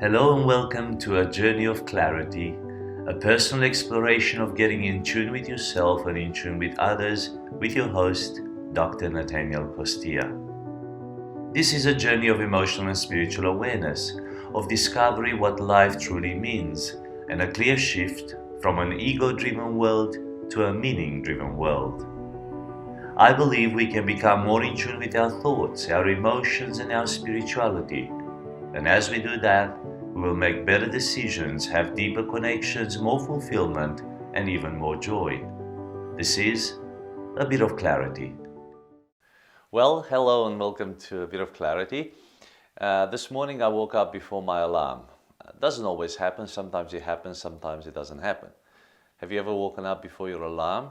Hello and welcome to a journey of clarity, a personal exploration of getting in tune with yourself and in tune with others with your host, Dr. Natanael Costea. This is a journey of emotional and spiritual awareness, of discovery what life truly means, and a clear shift from an ego-driven world to a meaning-driven world. I believe we can become more in tune with our thoughts, our emotions, and our spirituality. And as we do that, we will make better decisions, have deeper connections, more fulfillment, and even more joy. This is a bit of clarity. Well, hello and welcome to A Bit of Clarity. This morning I woke up before my alarm. It doesn't always happen. Sometimes it happens, sometimes it doesn't happen. Have you ever woken up before your alarm?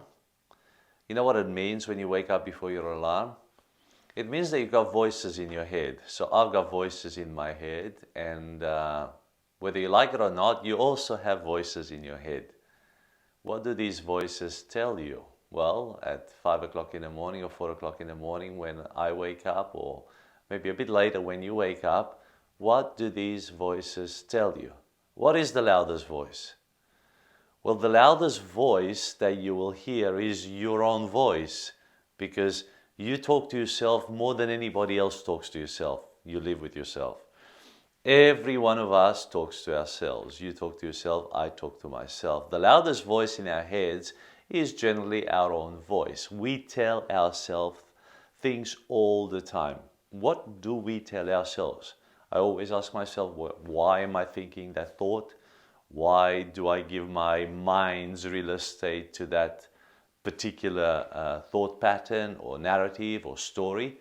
You know what it means when you wake up before your alarm? It means that you've got voices in your head. So I've got voices in my head, and whether you like it or not, you also have voices in your head. What do these voices tell you? Well, at 5 o'clock in the morning or 4 o'clock in the morning when I wake up, or maybe a bit later when you wake up, what do these voices tell you? What is the loudest voice? Well, the loudest voice that you will hear is your own voice, because you talk to yourself more than anybody else talks to yourself. You live with yourself. Every one of us talks to ourselves. You talk to yourself, I talk to myself. The loudest voice in our heads is generally our own voice. We tell ourselves things all the time. What do we tell ourselves? I always ask myself, why am I thinking that thought? Why do I give my mind's real estate to that particular thought pattern or narrative or story?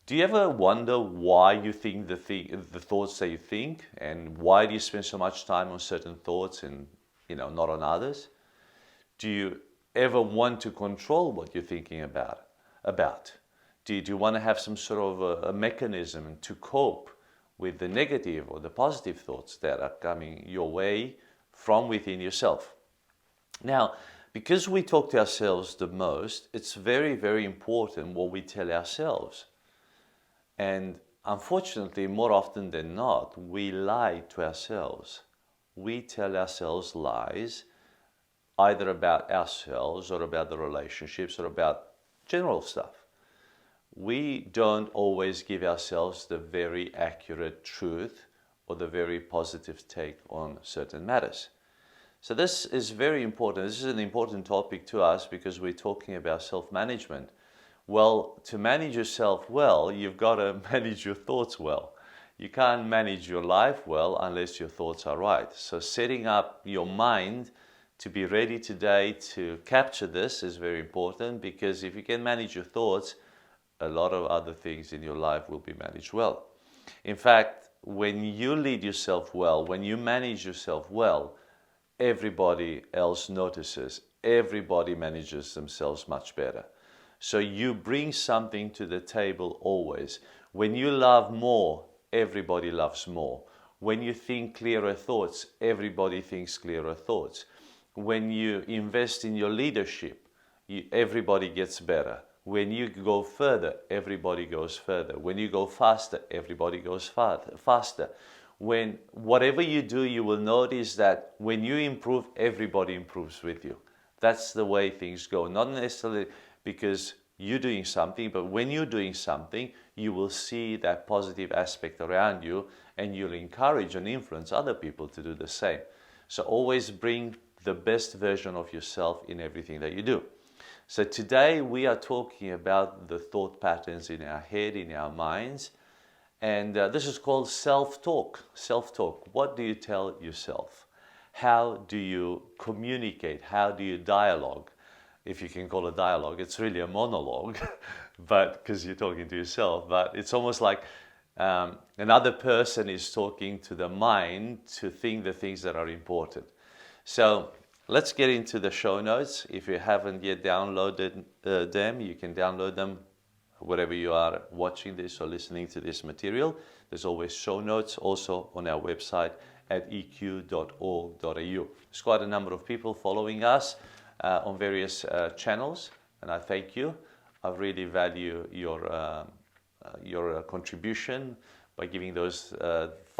Do you ever wonder why you think the thoughts that you think, and why do you spend so much time on certain thoughts and not on others? Do you ever want to control what you're thinking about? Do you want to have some sort of a mechanism to cope with the negative or the positive thoughts that are coming your way from within yourself? Now, because we talk to ourselves the most, it's very, very important what we tell ourselves. And unfortunately, more often than not, we lie to ourselves. We tell ourselves lies, either about ourselves or about the relationships or about general stuff. We don't always give ourselves the very accurate truth or the very positive take on certain matters. So this is very important. This is an important topic to us because we're talking about self-management. Well, to manage yourself well, you've got to manage your thoughts well. You can't manage your life well unless your thoughts are right. So setting up your mind to be ready today to capture this is very important, because if you can manage your thoughts, a lot of other things in your life will be managed well. In fact, when you lead yourself well, when you manage yourself well, everybody else notices. Everybody manages themselves much better. So you bring something to the table always. When you love more, everybody loves more. When you think clearer thoughts, everybody thinks clearer thoughts. When you invest in your leadership, everybody gets better. When you go further, everybody goes further. When you go faster, everybody goes faster. When whatever you do, you will notice that when you improve, everybody improves with you. That's the way things go. Not necessarily because you're doing something, but when you're doing something, you will see that positive aspect around you, and you'll encourage and influence other people to do the same. So always bring the best version of yourself in everything that you do. So today we are talking about the thought patterns in our head, in our minds, and this is called self-talk. Self-talk. What do you tell yourself? How do you communicate? How do you dialogue? If you can call it dialogue, it's really a monologue, but because you're talking to yourself. But it's almost like another person is talking to the mind to think the things that are important. So let's get into the show notes. If you haven't yet downloaded them, you can download them wherever you are watching this or listening to this material. There's always show notes also on our website at eq.org.au. There's quite a number of people following us on various channels, and I thank you. I really value your contribution by giving those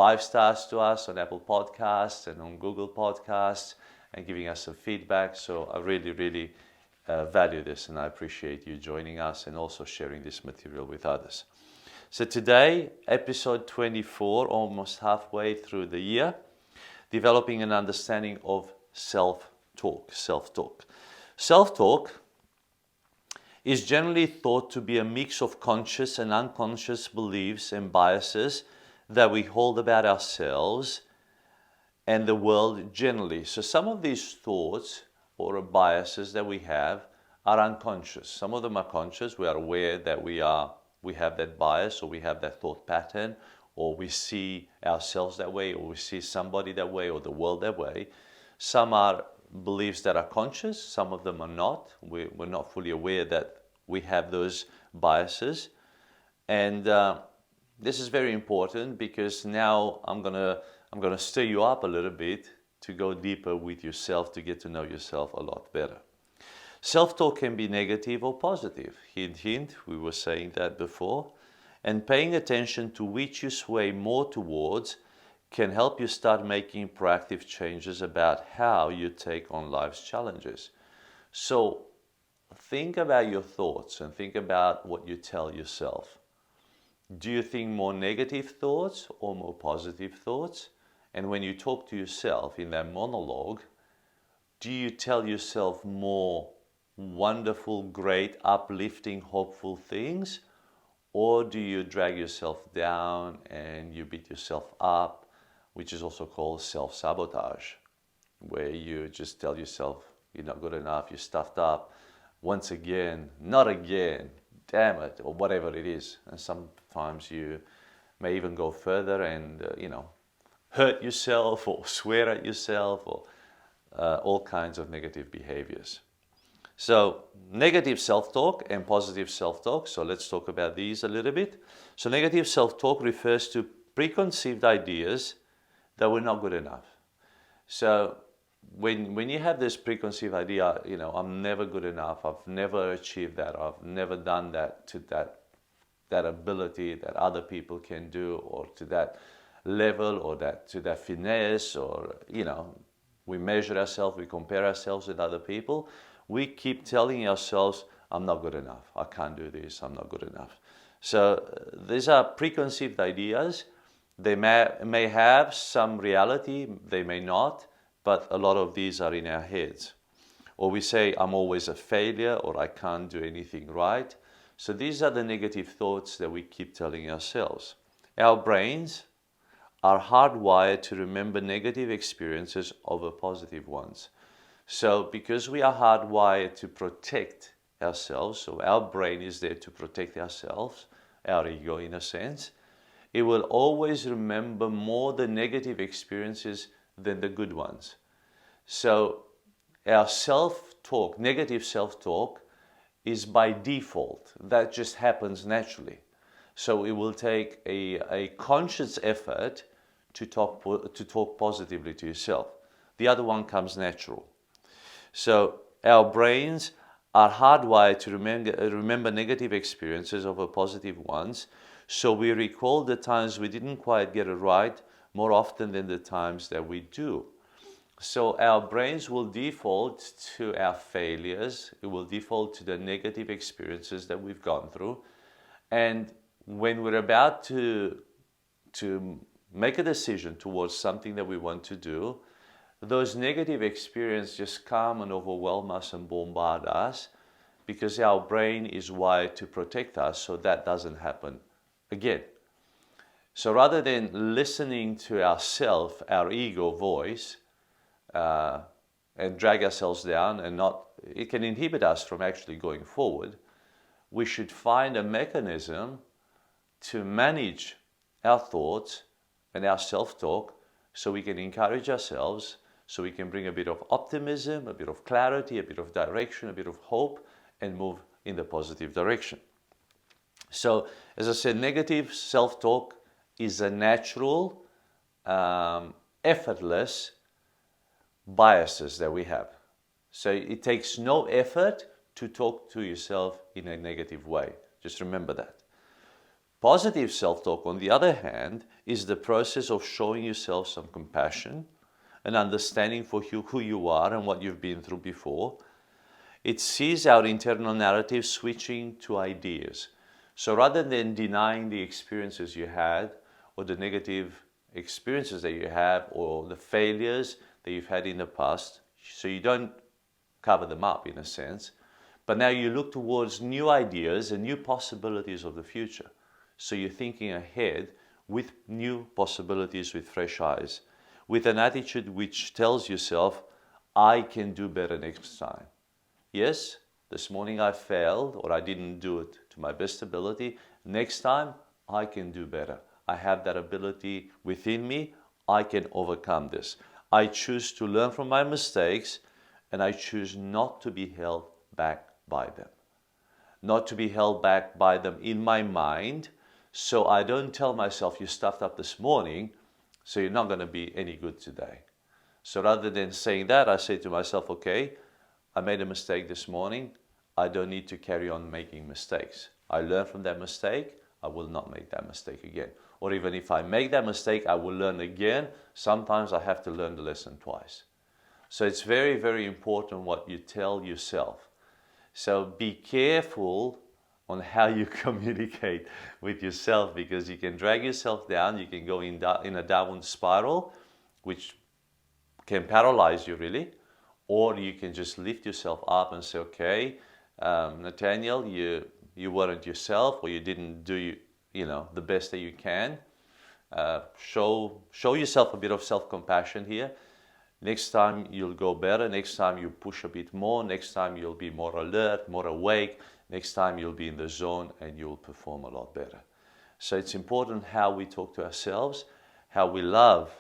5 stars to us on Apple Podcasts and on Google Podcasts and giving us some feedback. So I really, really value this, and I appreciate you joining us and also sharing this material with others. So today, episode 24, almost halfway through the year, developing an understanding of self-talk. Self-talk is generally thought to be a mix of conscious and unconscious beliefs and biases that we hold about ourselves and the world generally. So some of these thoughts or biases that we have are unconscious. Some of them are conscious. We are aware that we have that bias, or we have that thought pattern, or we see ourselves that way, or we see somebody that way, or the world that way. Some are beliefs that are conscious, some of them are not. We're not fully aware that we have those biases. And this is very important, because now I'm gonna stir you up a little bit to go deeper with yourself, to get to know yourself a lot better. Self-talk can be negative or positive. Hint, hint, we were saying that before. And paying attention to which you sway more towards can help you start making proactive changes about how you take on life's challenges. So think about your thoughts and think about what you tell yourself. Do you think more negative thoughts or more positive thoughts? And when you talk to yourself in that monologue, do you tell yourself more wonderful, great, uplifting, hopeful things? Or do you drag yourself down and you beat yourself up, which is also called self-sabotage, where you just tell yourself you're not good enough, you're stuffed up, once again, not again, damn it, or whatever it is. And sometimes you may even go further and, hurt yourself or swear at yourself, or all kinds of negative behaviors. So negative self-talk and positive self-talk. So let's talk about these a little bit. So negative self-talk refers to preconceived ideas that we're not good enough. So when you have this preconceived idea, I'm never good enough, I've never achieved that, I've never done that to that ability that other people can do, or to that level, or to that finesse, or we measure ourselves, we compare ourselves with other people. We keep telling ourselves, I'm not good enough, I can't do this, I'm not good enough. So these are preconceived ideas. They may have some reality, they may not, but a lot of these are in our heads. Or we say, I'm always a failure, or I can't do anything right. So these are the negative thoughts that we keep telling ourselves. Our brains are hardwired to remember negative experiences over positive ones. So because we are hardwired to protect ourselves, so our brain is there to protect ourselves, our ego in a sense, it will always remember more the negative experiences than the good ones. So our self-talk, negative self-talk, is by default. That just happens naturally. So it will take a conscious effort to talk positively to yourself. The other one comes natural. So our brains are hardwired to remember negative experiences over positive ones. So we recall the times we didn't quite get it right more often than the times that we do. So our brains will default to our failures. It will default to the negative experiences that we've gone through. And when we're about to make a decision towards something that we want to do, those negative experiences just come and overwhelm us and bombard us, because our brain is wired to protect us so that doesn't happen again. So rather than listening to ourself, our ego voice, and drag ourselves down, and it can inhibit us from actually going forward, we should find a mechanism to manage our thoughts and our self-talk, so we can encourage ourselves, so we can bring a bit of optimism, a bit of clarity, a bit of direction, a bit of hope, and move in the positive direction. So, as I said, negative self-talk is a natural, effortless biases that we have. So it takes no effort to talk to yourself in a negative way. Just remember that. Positive self-talk, on the other hand, is the process of showing yourself some compassion and understanding for who you are and what you've been through before. It sees our internal narrative switching to ideas. So rather than denying the experiences you had, or the negative experiences that you have, or the failures that you've had in the past, so you don't cover them up in a sense, but now you look towards new ideas and new possibilities of the future. So you're thinking ahead with new possibilities, with fresh eyes, with an attitude which tells yourself, I can do better next time. Yes, this morning I failed, or I didn't do it to my best ability. Next time, I can do better. I have that ability within me. I can overcome this. I choose to learn from my mistakes, and I choose not to be held back by them. Not to be held back by them in my mind, so I don't tell myself, you stuffed up this morning, so you're not going to be any good today. So rather than saying that, I say to myself, okay, I made a mistake this morning. I don't need to carry on making mistakes. I learn from that mistake. I will not make that mistake again. Or even if I make that mistake, I will learn again. Sometimes I have to learn the lesson twice. So it's very, very important what you tell yourself. So be careful on how you communicate with yourself, because you can drag yourself down. You can go in a downward spiral, which can paralyze you really. Or you can just lift yourself up and say, okay, Nathaniel, you weren't yourself, or you didn't do the best that you can. Show yourself a bit of self-compassion here. Next time you'll go better. Next time you push a bit more. Next time you'll be more alert, more awake. Next time you'll be in the zone and you'll perform a lot better. So it's important how we talk to ourselves, how we love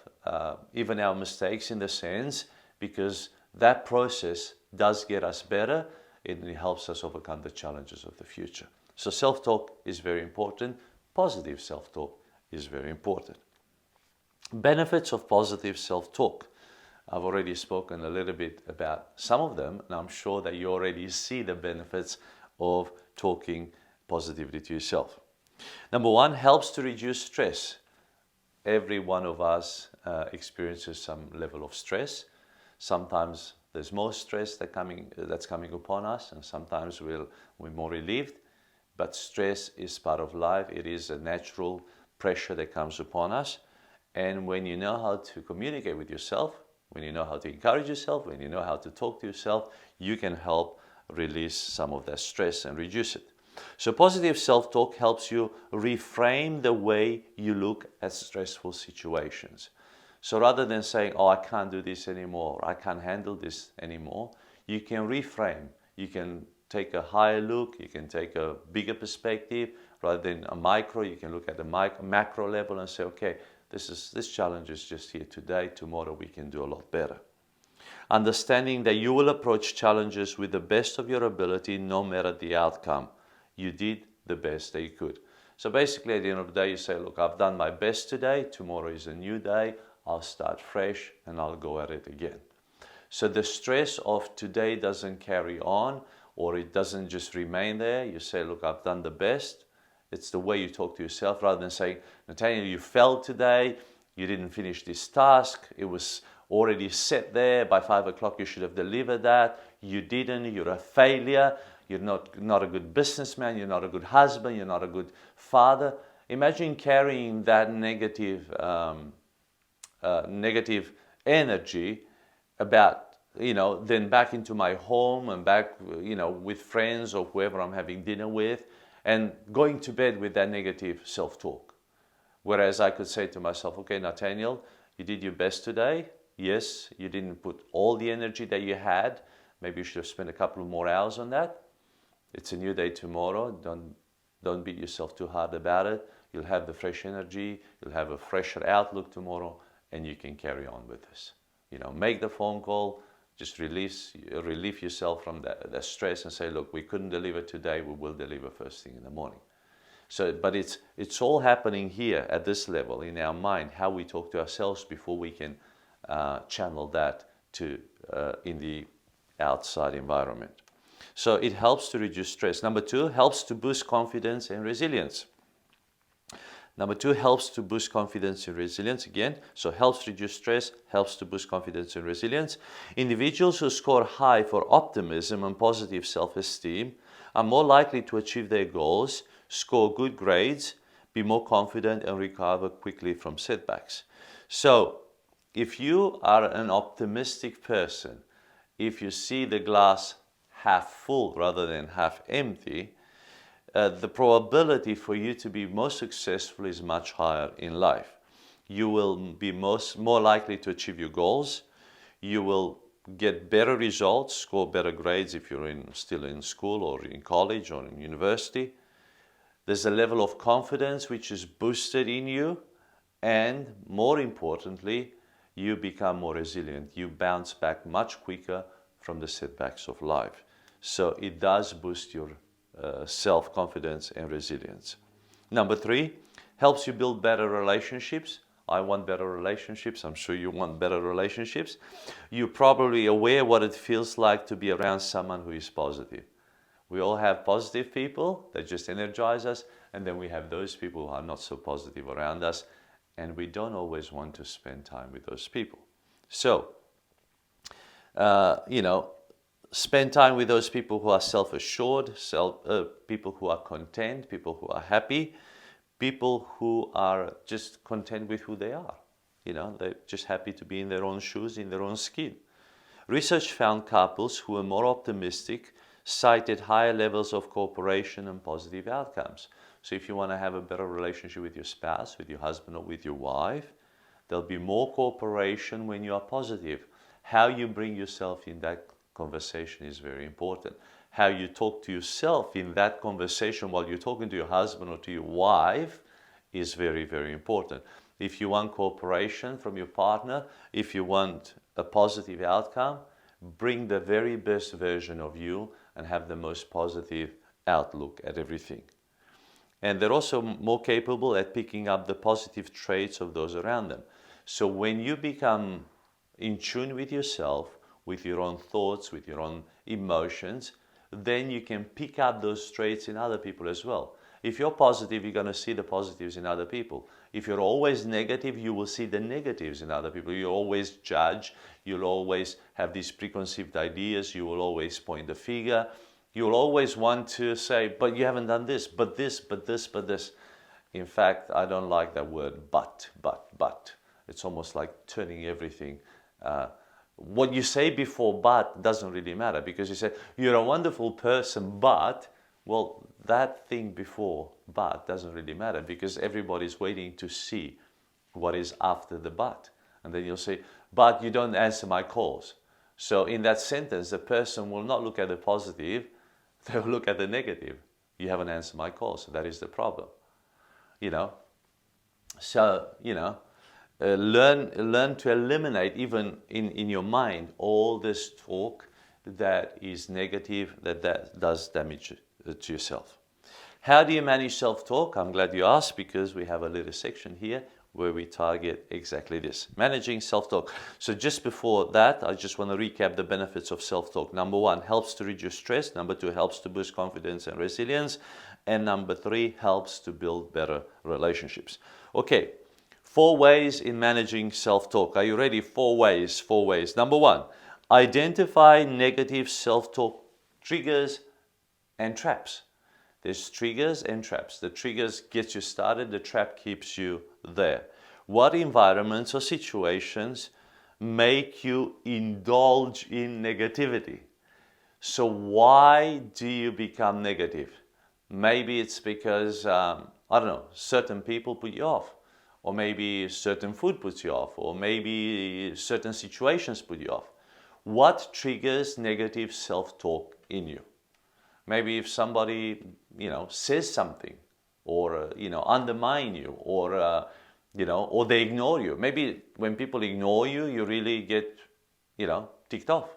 even our mistakes in the sense, because that process does get us better and it helps us overcome the challenges of the future. So self-talk is very important. Positive self-talk is very important. Benefits of positive self-talk. I've already spoken a little bit about some of them, and I'm sure that you already see the benefits of talking positively to yourself. Number one, helps to reduce stress. Every one of us experiences some level of stress. Sometimes there's more stress that's coming upon us, and sometimes we're more relieved. But stress is part of life. It is a natural pressure that comes upon us. And when you know how to communicate with yourself, when you know how to encourage yourself, when you know how to talk to yourself, you can help release some of that stress and reduce it. So positive self-talk helps you reframe the way you look at stressful situations. So rather than saying, oh, I can't do this anymore, I can't handle this anymore, you can reframe. You can take a higher look, you can take a bigger perspective. Rather than a micro, you can look at the macro level and say, okay, this challenge is just here today, tomorrow we can do a lot better. Understanding that you will approach challenges with the best of your ability no matter the outcome. You did the best that you could. So basically at the end of the day you say, look, I've done my best today, tomorrow is a new day, I'll start fresh and I'll go at it again. So the stress of today doesn't carry on, or it doesn't just remain there. You say, look, I've done the best. It's the way you talk to yourself, rather than saying, Natanael, you failed today, you didn't finish this task, it was already set there, by 5 o'clock you should have delivered that, you didn't, you're a failure, you're not a good businessman, you're not a good husband, you're not a good father. Imagine carrying that negative energy about, then back into my home and back, with friends or whoever I'm having dinner with, and going to bed with that negative self-talk. Whereas I could say to myself, okay, Nathaniel, you did your best today. Yes, you didn't put all the energy that you had. Maybe you should have spent a couple more hours on that. It's a new day tomorrow. Don't beat yourself too hard about it. You'll have the fresh energy. You'll have a fresher outlook tomorrow, and you can carry on with this. Make the phone call. Just relieve yourself from the stress and say, look, we couldn't deliver today. We will deliver first thing in the morning. So, but it's all happening here at this level in our mind, how we talk to ourselves before we can channel that to in the outside environment. So it helps to reduce stress. Number two, helps to boost confidence and resilience. Number 2, helps to boost confidence and resilience. Again, so helps reduce stress, helps to boost confidence and resilience. Individuals who score high for optimism and positive self-esteem are more likely to achieve their goals, score good grades, be more confident, and recover quickly from setbacks. So, if you are an optimistic person, if you see the glass half full rather than half empty, the probability for you to be most successful is much higher in life. You will be more likely to achieve your goals. You will get better results, score better grades if you're still in school or in college or in university. There's a level of confidence which is boosted in you, and more importantly, you become more resilient. You bounce back much quicker from the setbacks of life. So it does boost your self-confidence and resilience. Number 3, helps you build better relationships. I want better relationships. I'm sure you want better relationships. You're probably aware what it feels like to be around someone who is positive. We all have positive people that just energize us, and then we have those people who are not so positive around us, and we don't always want to spend time with those people. So, spend time with those people who are self-assured, people who are content, people who are happy, people who are just content with who they are. They're just happy to be in their own shoes, in their own skin. Research found couples who were more optimistic cited higher levels of cooperation and positive outcomes. So if you want to have a better relationship with your spouse, with your husband or with your wife, there'll be more cooperation when you are positive. How you bring yourself in that conversation is very important. How you talk to yourself in that conversation while you're talking to your husband or to your wife is very, very important. If you want cooperation from your partner, if you want a positive outcome, bring the very best version of you and have the most positive outlook at everything. And they're also more capable at picking up the positive traits of those around them. So when you become in tune with yourself, with your own thoughts, with your own emotions, then you can pick up those traits in other people as well. If you're positive, you're going to see the positives in other people. If you're always negative, you will see the negatives in other people. You always judge. You'll always have these preconceived ideas. You will always point the finger. You'll always want to say, but you haven't done this, but this, but this, but this. In fact, I don't like that word, but. It's almost like turning everything. What you say before but doesn't really matter, because you say, you're a wonderful person, but, well, that thing before but doesn't really matter, because everybody's waiting to see what is after the but. And then you'll say, but you don't answer my calls. So in that sentence, the person will not look at the positive, they'll look at the negative. You haven't answered my calls, so that is the problem. Learn to eliminate, even in your mind, all this talk that is negative, that does damage to yourself. How do you manage self-talk? I'm glad you asked, because we have a little section here where we target exactly this, managing self-talk. So just before that, I just want to recap the benefits of self-talk. Number 1, helps to reduce stress. Number 2, helps to boost confidence and resilience. And number 3, helps to build better relationships. Okay. 4 ways in managing self-talk. Are you ready? 4 ways. 4 ways. Number 1, identify negative self-talk triggers and traps. There's triggers and traps. The triggers get you started. The trap keeps you there. What environments or situations make you indulge in negativity? So why do you become negative? Maybe it's because, certain people put you off. Or maybe certain food puts you off, or maybe certain situations put you off. What triggers negative self-talk in you? Maybe if somebody, says something, or, undermine you, or they ignore you. Maybe when people ignore you, you really get, ticked off,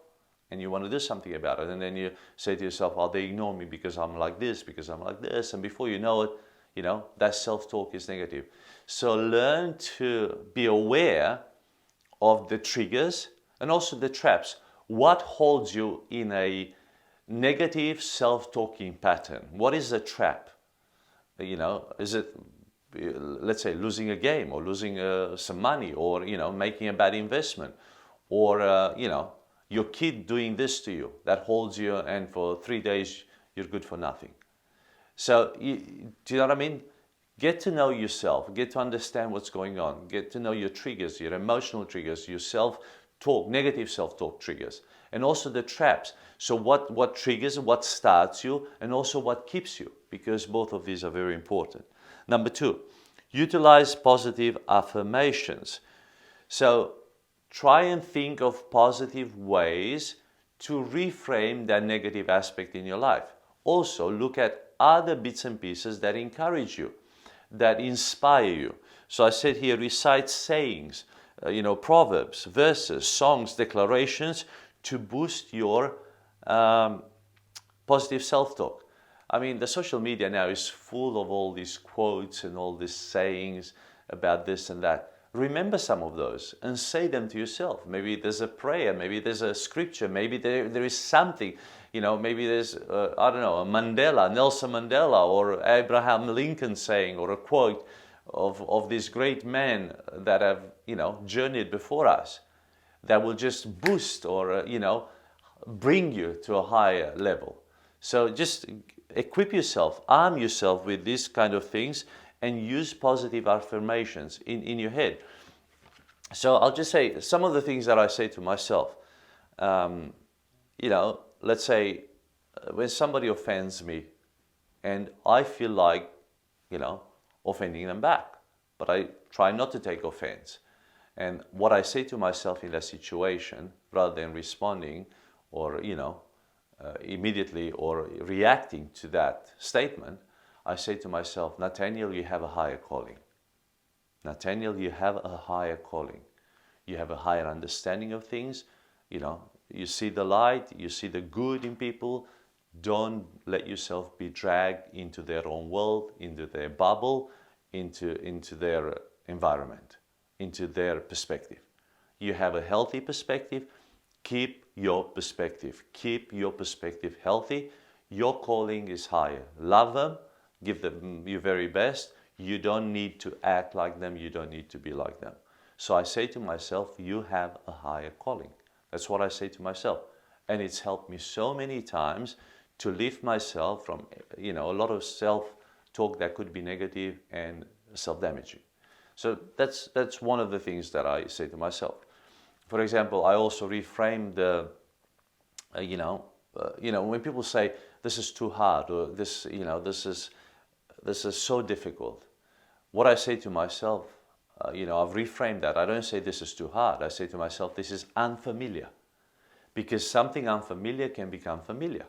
and you want to do something about it. And then you say to yourself, oh, they ignore me because I'm like this, because I'm like this. And before you know it, that self-talk is negative. So learn to be aware of the triggers and also the traps. What holds you in a negative self-talking pattern? What is a trap? Is it let's say losing a game, or losing some money, or making a bad investment, or your kid doing this to you that holds you, and for 3 days you're good for nothing. So do you know what I mean? Get to know yourself, get to understand what's going on, get to know your triggers, your emotional triggers, your self-talk, negative self-talk triggers, and also the traps. So what triggers, what starts you, and also what keeps you, because both of these are very important. Number 2, utilize positive affirmations. So try and think of positive ways to reframe that negative aspect in your life. Also, look at other bits and pieces that encourage you, that inspire you. So I said here, recite sayings, proverbs, verses, songs, declarations to boost your positive self-talk. I mean, the social media now is full of all these quotes and all these sayings about this and that. Remember some of those and say them to yourself. Maybe there's a prayer, maybe there's a scripture, maybe there is something, maybe there's, I don't know, a Nelson Mandela, or Abraham Lincoln saying, or a quote of these great men that have, journeyed before us, that will just boost or, bring you to a higher level. So just equip yourself, arm yourself with these kind of things, and use positive affirmations in your head. So I'll just say some of the things that I say to myself. Let's say when somebody offends me, and I feel like, offending them back, but I try not to take offense. And what I say to myself in that situation, rather than responding or, immediately or reacting to that statement, I say to myself, Nathaniel, you have a higher calling. Nathaniel, you have a higher calling. You have a higher understanding of things. You see the light, you see the good in people. Don't let yourself be dragged into their own world, into their bubble, into their environment, into their perspective. You have a healthy perspective. Keep your perspective. Keep your perspective healthy. Your calling is higher. Love them. Give them your very best. You don't need to act like them. You don't need to be like them. So I say to myself, you have a higher calling. That's what I say to myself. And it's helped me so many times to lift myself from, a lot of self-talk that could be negative and self-damaging. So that's one of the things that I say to myself. For example, I also reframe the, when people say, this is too hard, or this is so difficult. What I say to myself, I've reframed that. I don't say this is too hard. I say to myself, this is unfamiliar. Because something unfamiliar can become familiar.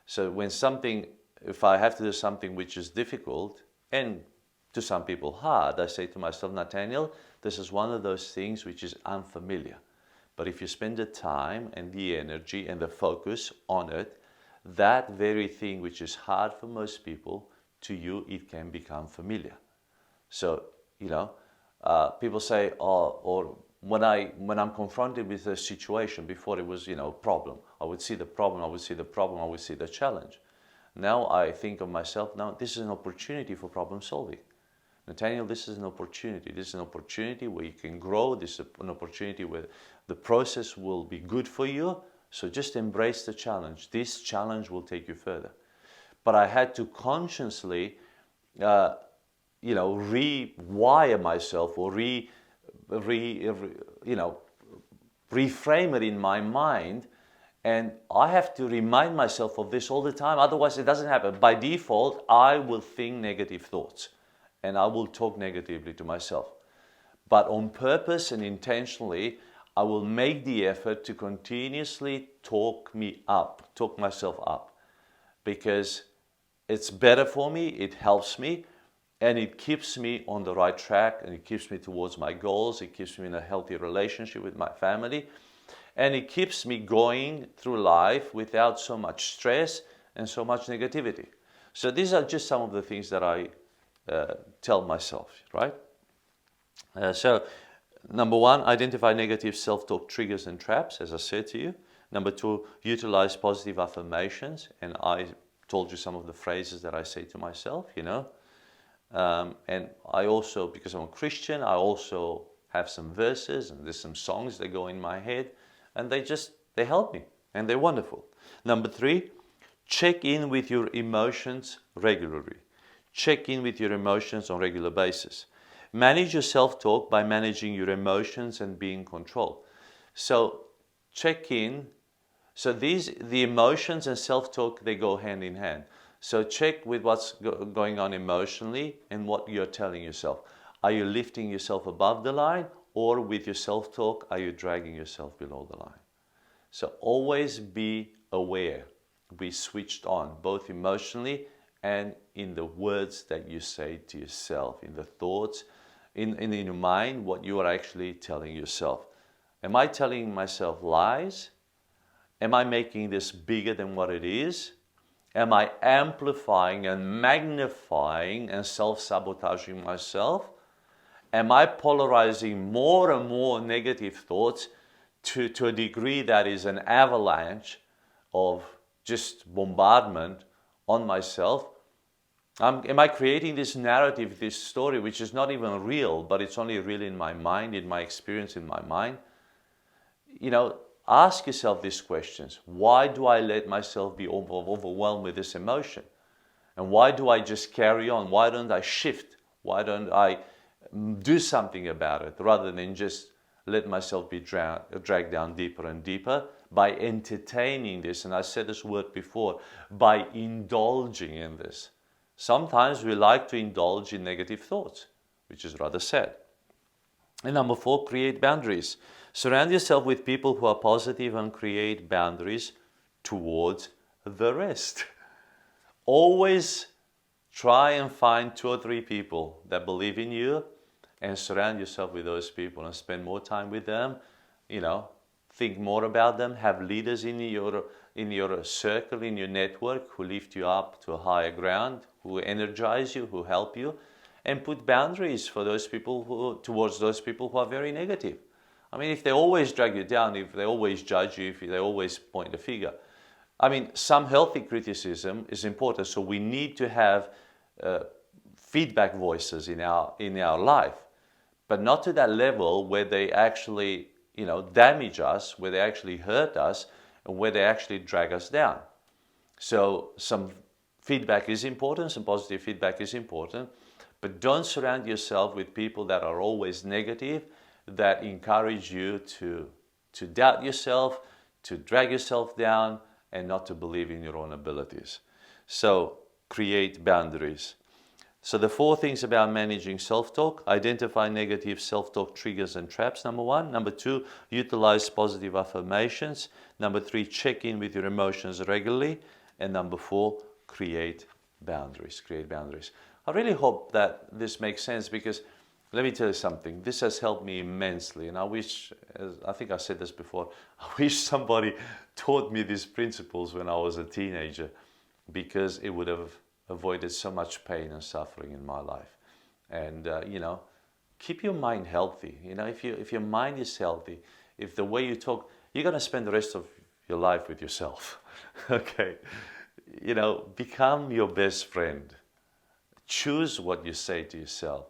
So if I have to do something which is difficult and to some people hard, I say to myself, Nathaniel, this is one of those things which is unfamiliar. But if you spend the time and the energy and the focus on it, that very thing which is hard for most people, to you it can become familiar. So, people say, or when I'm confronted with a situation, before it was, problem, I would see the problem, I would see the problem, I would see the challenge. Now I think of myself, now this is an opportunity for problem solving. Nathaniel, this is an opportunity. This is an opportunity where you can grow. This is an opportunity where the process will be good for you. So just embrace the challenge. This challenge will take you further. But I had to consciously, rewire myself, or reframe it in my mind. And I have to remind myself of this all the time. Otherwise, it doesn't happen. By default, I will think negative thoughts. And I will talk negatively to myself. But on purpose and intentionally, I will make the effort to continuously talk myself up. Because it's better for me, it helps me, and it keeps me on the right track, and it keeps me towards my goals, it keeps me in a healthy relationship with my family, and it keeps me going through life without so much stress and so much negativity. So these are just some of the things that I tell myself, right? So, number 1, identify negative self-talk triggers and traps, as I said to you. Number 2, utilize positive affirmations, and I told you some of the phrases that I say to myself, And I also, because I'm a Christian, I also have some verses and there's some songs that go in my head, and they help me and they're wonderful. Number 3, check in with your emotions regularly. Check in with your emotions on a regular basis. Manage your self-talk by managing your emotions and being in control. So check in. So the emotions and self-talk, they go hand in hand. So check with what's going on emotionally and what you're telling yourself. Are you lifting yourself above the line, or with your self-talk, are you dragging yourself below the line? So always be aware, be switched on, both emotionally and in the words that you say to yourself, in the thoughts, in your mind, what you are actually telling yourself. Am I telling myself lies? Am I making this bigger than what it is? Am I amplifying and magnifying and self-sabotaging myself? Am I polarizing more and more negative thoughts to a degree that is an avalanche of just bombardment on myself? Am I creating this narrative, this story, which is not even real, but it's only real in my mind, in my experience, in my mind? Ask yourself these questions. Why do I let myself be overwhelmed with this emotion? And why do I just carry on? Why don't I shift? Why don't I do something about it rather than just let myself be dragged down deeper and deeper by entertaining this? And I said this word before, by indulging in this. Sometimes we like to indulge in negative thoughts, which is rather sad. And number 4, create boundaries. Surround yourself with people who are positive and create boundaries towards the rest. Always try and find 2 or 3 people that believe in you and surround yourself with those people and spend more time with them. Think more about them. Have leaders in your circle, in your network, who lift you up to a higher ground, who energize you, who help you, and put boundaries for those people towards those people who are very negative. I mean, if they always drag you down, if they always judge you, if they always point a finger. I mean, some healthy criticism is important, so we need to have feedback voices in our life, but not to that level where they actually, damage us, where they actually hurt us, and where they actually drag us down. So some feedback is important, some positive feedback is important, but don't surround yourself with people that are always negative, that encourage you to doubt yourself, to drag yourself down, and not to believe in your own abilities. So create boundaries. So the 4 things about managing self-talk: identify negative self-talk triggers and traps, number 1. Number 2, utilize positive affirmations. Number 3, check in with your emotions regularly. And number 4, create boundaries. Create boundaries. I really hope that this makes sense, because let me tell you something, this has helped me immensely, and I think I said this before, I wish somebody taught me these principles when I was a teenager, because it would have avoided so much pain and suffering in my life. And, keep your mind healthy. If your mind is healthy, if the way you talk, you're going to spend the rest of your life with yourself, okay? Become your best friend. Choose what you say to yourself.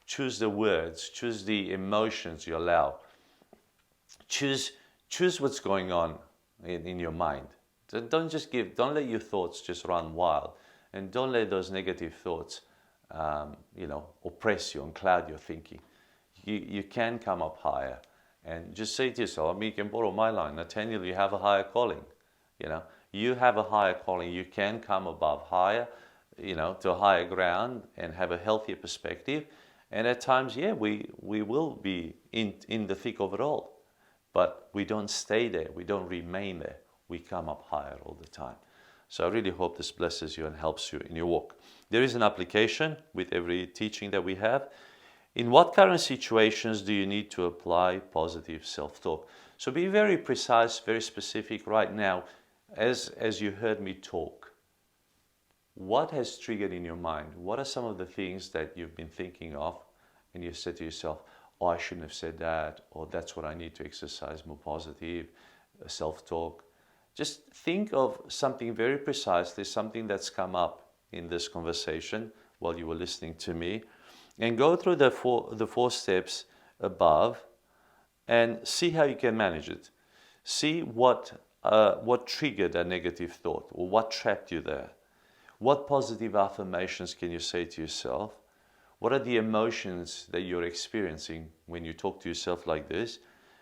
Choose the words, choose the emotions you allow. Choose what's going on in your mind. Don't let your thoughts just run wild, and don't let those negative thoughts, oppress you and cloud your thinking. You can come up higher, and just say to yourself, you can borrow my line, Natanael, you have a higher calling. You have a higher calling. You can come above higher, to a higher ground and have a healthier perspective. And at times, we will be in the thick of it all. But we don't stay there. We don't remain there. We come up higher all the time. So I really hope this blesses you and helps you in your walk. There is an application with every teaching that we have. In what current situations do you need to apply positive self-talk? So be very precise, very specific right now, as you heard me talk. What has triggered in your mind? What are some of the things that you've been thinking of, and you said to yourself, oh, I shouldn't have said that, or that's what I need to exercise more positive self-talk. Just think of something very precisely, something that's come up in this conversation, while you were listening to me, and go through the four steps above and see how you can manage it. See what triggered a negative thought, or what trapped you there. What positive affirmations can you say to yourself? What are the emotions that you're experiencing when you talk to yourself like this?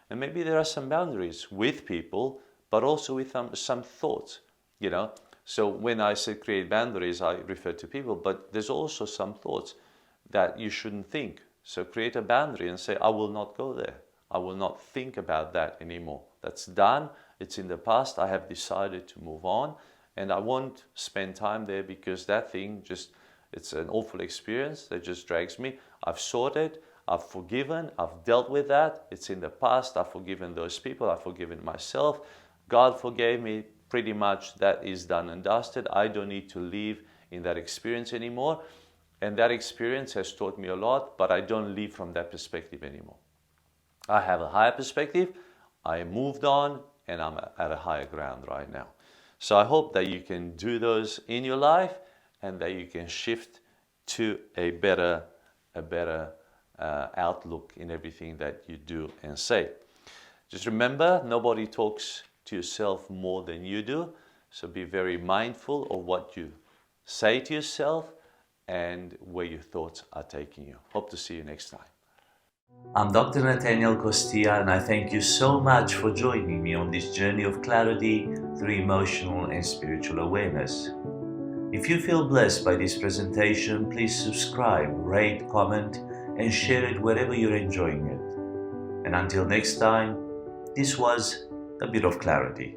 And maybe there are some boundaries with people, but also with some thoughts, you know. So when I say create boundaries, I refer to people, but there's also some thoughts that you shouldn't think. So create a boundary and say, I will not go there. I will not think about that anymore. That's done. It's in the past. I have decided to move on, and I won't spend time there because that thing it's an awful experience that just drags me. I've sorted, I've forgiven, I've dealt with that. It's in the past. I've forgiven those people. I've forgiven myself. God forgave me. Pretty much that is done and dusted. I don't need to live in that experience anymore. And that experience has taught me a lot, but I don't live from that perspective anymore. I have a higher perspective. I moved on, and I'm at a higher ground right now. So I hope that you can do those in your life, and that you can shift to a better outlook in everything that you do and say. Just remember, nobody talks to yourself more than you do. So be very mindful of what you say to yourself and where your thoughts are taking you. Hope to see you next time. I'm Dr. Natanael Costea, and I thank you so much for joining me on this journey of clarity through emotional and spiritual awareness. If you feel blessed by this presentation, please subscribe, rate, comment, and share it wherever you're enjoying it. And until next time, this was A Bit of Clarity.